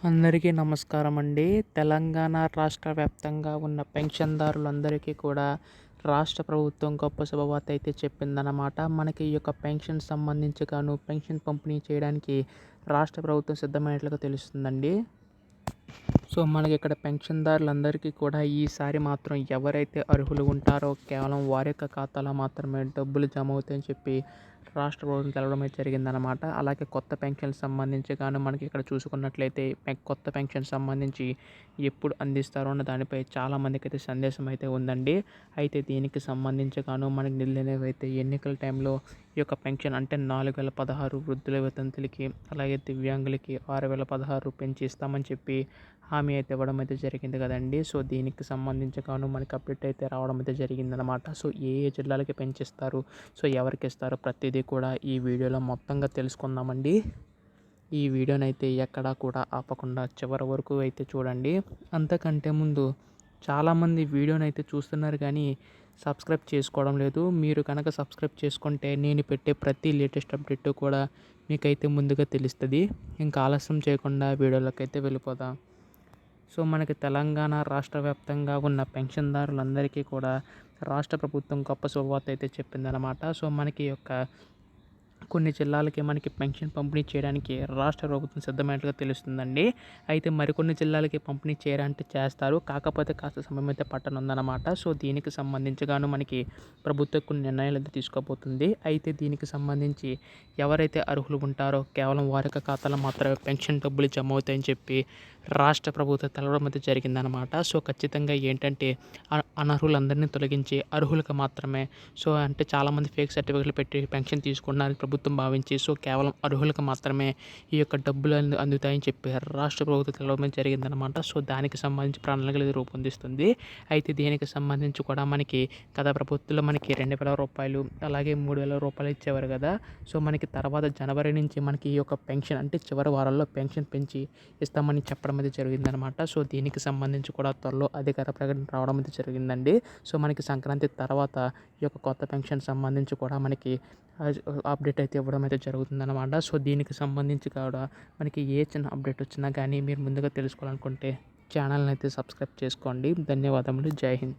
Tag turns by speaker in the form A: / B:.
A: అందరికీ నమస్కారం అండి. తెలంగాణ రాష్ట్ర వ్యాప్తంగా ఉన్న పెన్షన్దారులందరికీ కూడా రాష్ట్ర ప్రభుత్వం గొప్ప శుభవార్త అయితే చెప్పిందనమాట. మనకి ఈ యొక్క పెన్షన్ సంబంధించి పెన్షన్ పంపిణీ చేయడానికి రాష్ట్ర ప్రభుత్వం సిద్ధమైనట్లుగా తెలుస్తుందండి. సో మనకి ఇక్కడ పెన్షన్దారులందరికీ కూడా ఈసారి మాత్రం ఎవరైతే అర్హులు ఉంటారో కేవలం వారి యొక్క ఖాతాలో మాత్రమే డబ్బులు జమ అవుతాయని చెప్పి రాష్ట్ర ప్రభుత్వం తెలవడం అయితే జరిగిందనమాట. అలాగే కొత్త పెన్షన్ సంబంధించి మనకి ఇక్కడ చూసుకున్నట్లయితే కొత్త పెన్షన్ సంబంధించి ఎప్పుడు అందిస్తారో అన్న దానిపై చాలామందికి అయితే సందేశం అయితే ఉందండి. అయితే దీనికి సంబంధించి మనకి నిధులనేవైతే ఎన్నికల టైంలో ఈ యొక్క పెన్షన్ అంటే 4016 వృద్ధుల వితంతులకి అలాగే దివ్యాంగులకి 6016 పెంచి ఇస్తామని చెప్పి హామీ అయితే ఇవ్వడం అయితే జరిగింది కదండి. సో దీనికి సంబంధించి మనకి అప్డేట్ అయితే రావడం అయితే జరిగిందనమాట. సో ఏ ఏ జిల్లాలకి పెంచిస్తారు, సో ఎవరికి ఇస్తారు ప్రతిదీ కూడా ఈ వీడియోలో మొత్తంగా తెలుసుకుందామండి. ఈ వీడియోనైతే ఎక్కడా కూడా ఆపకుండా చివరి వరకు అయితే చూడండి. అంతకంటే ముందు చాలామంది వీడియోనైతే చూస్తున్నారు కానీ సబ్స్క్రైబ్ చేసుకోవడం లేదు. మీరు కనుక సబ్స్క్రైబ్ చేసుకుంటే నేను పెట్టే ప్రతి లేటెస్ట్ అప్డేట్ కూడా మీకైతే ముందుగా తెలుస్తుంది. ఇంకా ఆలస్యం చేయకుండా వీడియోలోకి అయితే వెళ్ళిపోదాం. సో మనకి తెలంగాణ రాష్ట్ర వ్యాప్తంగా ఉన్న పెన్షన్దారులందరికీ కూడా రాష్ట్ర ప్రభుత్వం గొప్ప శుభవార్త అయితే చెప్పిందనమాట. సో మనకి యొక్క కొన్ని జిల్లాలకి మనకి పెన్షన్ పంపిణీ చేయడానికి రాష్ట్ర ప్రభుత్వం సిద్ధమైనట్లుగా తెలుస్తుందండి. అయితే మరికొన్ని జిల్లాలకి పంపిణీ చేయాలంటే చేస్తారు, కాకపోతే కాస్త సమయం అయితే పట్టనుందన్నమాట. సో దీనికి సంబంధించి మనకి ప్రభుత్వం కొన్ని నిర్ణయాలు అయితే తీసుకోబోతుంది. అయితే దీనికి సంబంధించి ఎవరైతే అర్హులు ఉంటారో కేవలం వారి యొక్క ఖాతాలో మాత్రమే పెన్షన్ డబ్బులు జమ అవుతాయని చెప్పి రాష్ట్ర ప్రభుత్వం తెలవడం అయితే జరిగిందనమాట. సో ఖచ్చితంగా ఏంటంటే అనర్హులందరినీ తొలగించి అర్హులకు మాత్రమే, సో అంటే చాలామంది ఫేక్ సర్టిఫికేట్లు పెట్టి పెన్షన్ తీసుకున్నారని ప్రభుత్వం భావించి సో కేవలం అర్హులకు మాత్రమే ఈ యొక్క డబ్బులు అందుతాయని చెప్పి రాష్ట్ర ప్రభుత్వం తెలవడం జరిగిందనమాట. సో దానికి సంబంధించి ప్రణాళికలు రూపొందిస్తుంది. అయితే దీనికి సంబంధించి కూడా మనకి గత ప్రభుత్వంలో మనకి 2000 రూపాయలు అలాగే 3000 రూపాయలు ఇచ్చేవారు కదా. సో మనకి తర్వాత జనవరి నుంచి మనకి ఈ యొక్క పెన్షన్ అంటే చివరి వారాల్లో పెన్షన్ పెంచి ఇస్తామని చెప్పడం అయితే జరిగిందనమాట. సో దీనికి సంబంధించి కూడా త్వరలో అధికార ప్రకటన రావడం అయితే జరిగిందండి. సో మనకి సంక్రాంతి తర్వాత ఈ యొక్క కొత్త పెన్షన్ సంబంధించి కూడా మనకి అప్డేట్ అయితే ఇవ్వడం అయితే జరుగుతుందన్నమాట. సో దీనికి సంబంధించి కూడా మనకి ఏ చిన్న అప్డేట్ వచ్చినా కానీ మీరు ముందుగా తెలుసుకోవాలనుకుంటే ఛానల్ని అయితే సబ్స్క్రైబ్ చేసుకోండి. ధన్యవాదములు. జై హింద్.